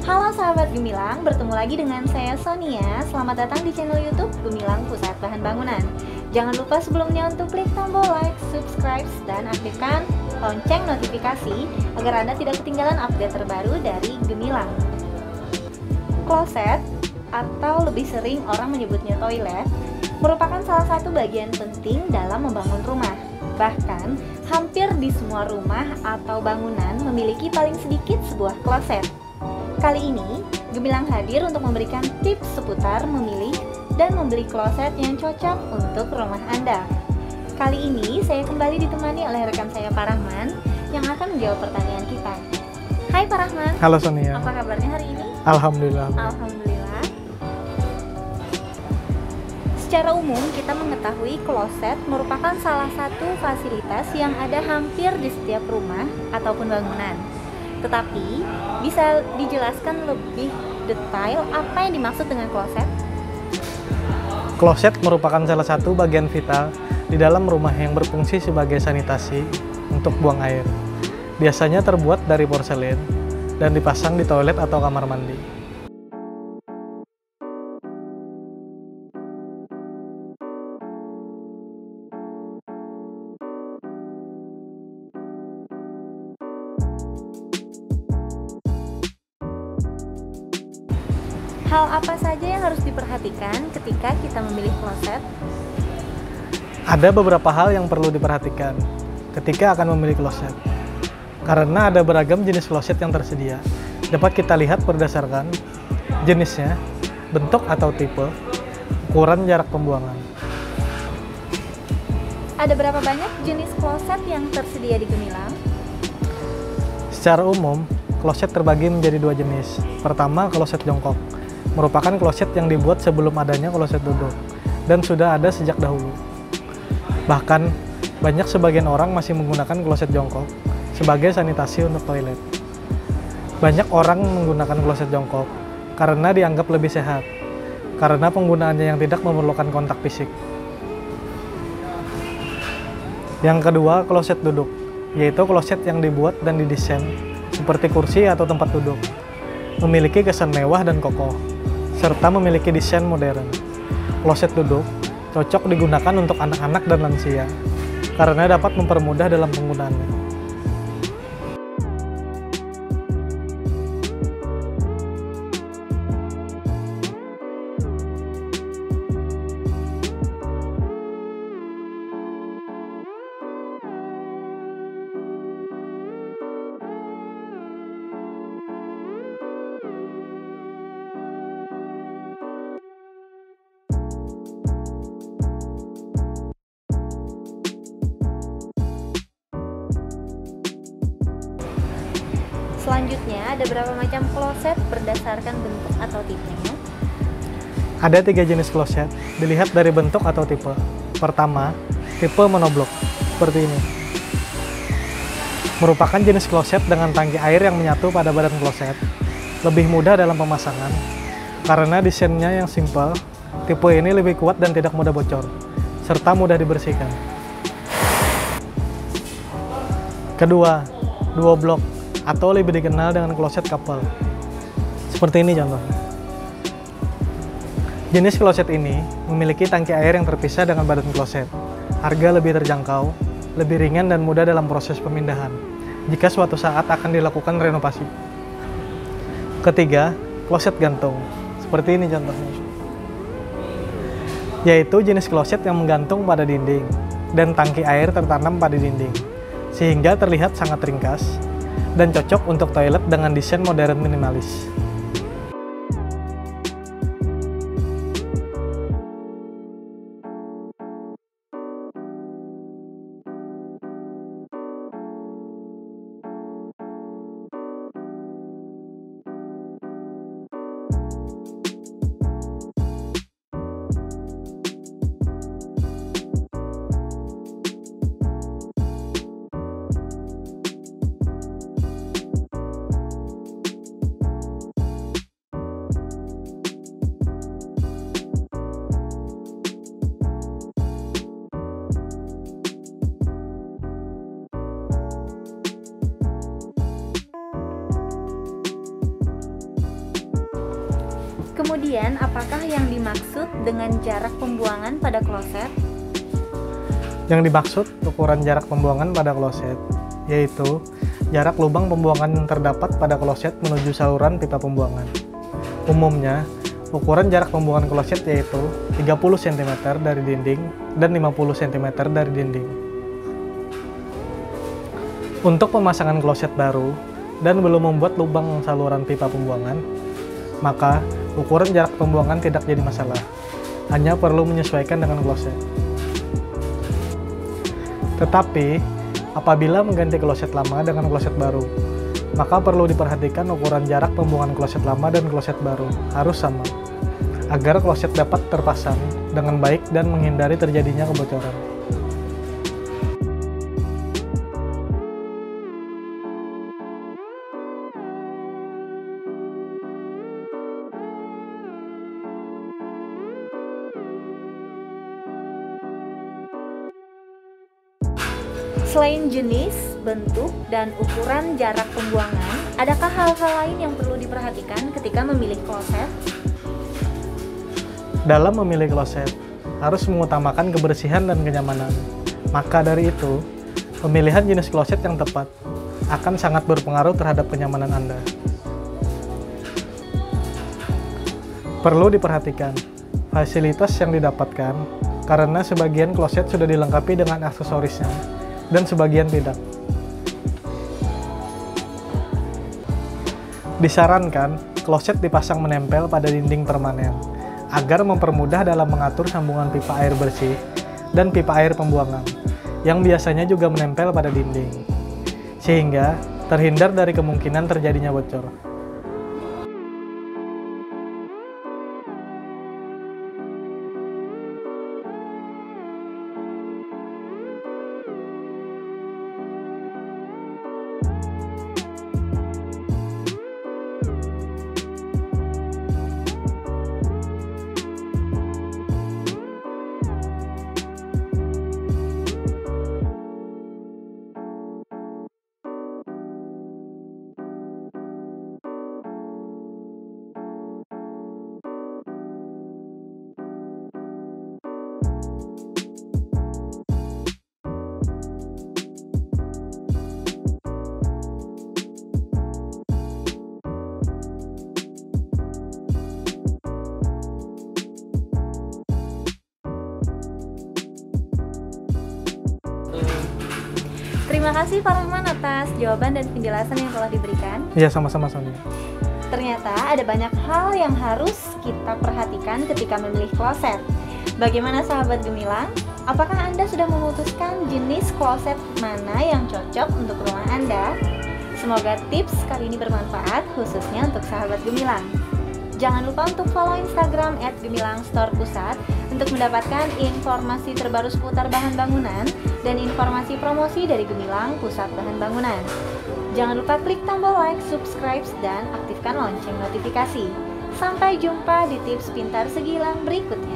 Halo sahabat Gemilang, bertemu lagi dengan saya Sonia. Selamat datang di channel YouTube Gemilang Pusat Bahan Bangunan. Jangan lupa sebelumnya untuk klik tombol like, subscribe, dan aktifkan lonceng notifikasi agar Anda tidak ketinggalan update terbaru dari Gemilang. Kloset, atau lebih sering orang menyebutnya toilet, merupakan salah satu bagian penting dalam membangun rumah. Bahkan, hampir di semua rumah atau bangunan memiliki paling sedikit sebuah kloset. Kali ini, Gemilang hadir untuk memberikan tips seputar memilih dan membeli kloset yang cocok untuk rumah Anda. Kali ini, saya kembali ditemani oleh rekan saya Pak Rahman yang akan menjawab pertanyaan kita. Hai Pak Rahman. Halo Sonia. Apa kabarnya hari ini? Alhamdulillah. Alhamdulillah. Secara umum, kita mengetahui kloset merupakan salah satu fasilitas yang ada hampir di setiap rumah ataupun bangunan. Tetapi, bisa dijelaskan lebih detail apa yang dimaksud dengan kloset? Kloset merupakan salah satu bagian vital di dalam rumah yang berfungsi sebagai sanitasi untuk buang air. Biasanya terbuat dari porselen dan dipasang di toilet atau kamar mandi. Hal apa saja yang harus diperhatikan ketika kita memilih kloset? Ada beberapa hal yang perlu diperhatikan ketika akan memilih kloset. Karena ada beragam jenis kloset yang tersedia. Dapat kita lihat berdasarkan jenisnya, bentuk atau tipe, ukuran jarak pembuangan. Ada berapa banyak jenis kloset yang tersedia di Gemilang? Secara umum, kloset terbagi menjadi dua jenis. Pertama, kloset jongkok. Merupakan kloset yang dibuat sebelum adanya kloset duduk dan sudah ada sejak dahulu. Bahkan, banyak sebagian orang masih menggunakan kloset jongkok sebagai sanitasi untuk toilet. Banyak orang menggunakan kloset jongkok karena dianggap lebih sehat, karena penggunaannya yang tidak memerlukan kontak fisik. Yang kedua, kloset duduk, yaitu kloset yang dibuat dan didesain seperti kursi atau tempat duduk. Memiliki kesan mewah dan kokoh, serta memiliki desain modern. Kloset duduk cocok digunakan untuk anak-anak dan lansia, karena dapat mempermudah dalam penggunaannya. Selanjutnya, ada berapa macam kloset berdasarkan bentuk atau tipenya? Ada 3 jenis kloset, dilihat dari bentuk atau tipe. Pertama, tipe monoblok, seperti ini. Merupakan jenis kloset dengan tangki air yang menyatu pada badan kloset. Lebih mudah dalam pemasangan, karena desainnya yang simpel. Tipe ini lebih kuat dan tidak mudah bocor, serta mudah dibersihkan. Kedua, duo blok, atau lebih dikenal dengan kloset couple. Seperti ini contohnya. Jenis kloset ini memiliki tangki air yang terpisah dengan badan kloset. Harga lebih terjangkau, lebih ringan dan mudah dalam proses pemindahan jika suatu saat akan dilakukan renovasi. Ketiga, kloset gantung. Seperti ini contohnya. Yaitu jenis kloset yang menggantung pada dinding dan tangki air tertanam pada dinding, sehingga terlihat sangat ringkas dan cocok untuk toilet dengan desain modern minimalis. Kemudian, apakah yang dimaksud dengan jarak pembuangan pada kloset? Yang dimaksud ukuran jarak pembuangan pada kloset, yaitu jarak lubang pembuangan yang terdapat pada kloset menuju saluran pipa pembuangan. Umumnya, ukuran jarak pembuangan kloset yaitu 30 cm dari dinding dan 50 cm dari dinding. Untuk pemasangan kloset baru dan belum membuat lubang saluran pipa pembuangan, maka ukuran jarak pembuangan tidak jadi masalah, hanya perlu menyesuaikan dengan kloset. Tetapi, apabila mengganti kloset lama dengan kloset baru, maka perlu diperhatikan ukuran jarak pembuangan kloset lama dan kloset baru harus sama, agar kloset dapat terpasang dengan baik dan menghindari terjadinya kebocoran. Selain jenis, bentuk, dan ukuran jarak pembuangan, adakah hal-hal lain yang perlu diperhatikan ketika memilih kloset? Dalam memilih kloset, harus mengutamakan kebersihan dan kenyamanan. Maka dari itu, pemilihan jenis kloset yang tepat akan sangat berpengaruh terhadap kenyamanan Anda. Perlu diperhatikan fasilitas yang didapatkan, karena sebagian kloset sudah dilengkapi dengan aksesorisnya, dan sebagian tidak. Disarankan, kloset dipasang menempel pada dinding permanen, agar mempermudah dalam mengatur sambungan pipa air bersih dan pipa air pembuangan, yang biasanya juga menempel pada dinding, sehingga terhindar dari kemungkinan terjadinya bocor. Terima kasih Pak Rahman atas jawaban dan penjelasan yang telah diberikan. Iya, sama-sama Sonia. Ternyata ada banyak hal yang harus kita perhatikan ketika memilih kloset. Bagaimana sahabat Gemilang? Apakah Anda sudah memutuskan jenis kloset mana yang cocok untuk rumah Anda? Semoga tips kali ini bermanfaat khususnya untuk sahabat Gemilang. Jangan lupa untuk follow Instagram @gemilangstore_pusat untuk mendapatkan informasi terbaru seputar bahan bangunan dan informasi promosi dari Gemilang Pusat Bahan Bangunan. Jangan lupa klik tombol like, subscribe, dan aktifkan lonceng notifikasi. Sampai jumpa di tips pintar Segilang berikutnya.